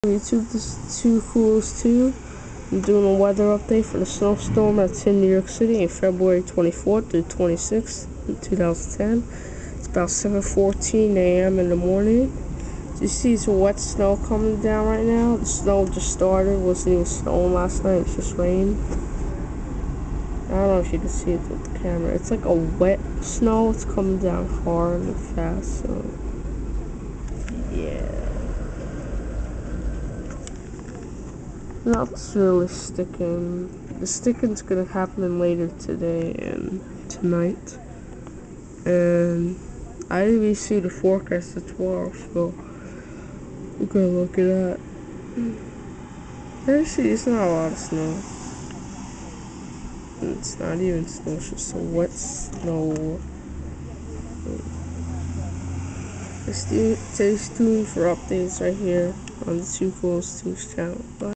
YouTube, this is Too Coolest 2. I'm doing a weather update for the snowstorm that's in New York City on February 24th through 26th, 2010. It's about 7:14 a.m. in the morning. So you see it's wet snow coming down right now. The snow just started. Wasn't even snowing last night. It's just rain. I don't know if you can see it with the camera. It's like a wet snow. It's coming down hard and fast. So yeah. Nothing's really sticking. The sticking's gonna happen later today and tonight. And I didn't even see the forecast at 12, so we're gonna look at that. Actually, it's not a lot of snow. It's not even snow, it's just a wet snow. Stay tuned for updates right here on the Too Coolest 2's channel. Bye.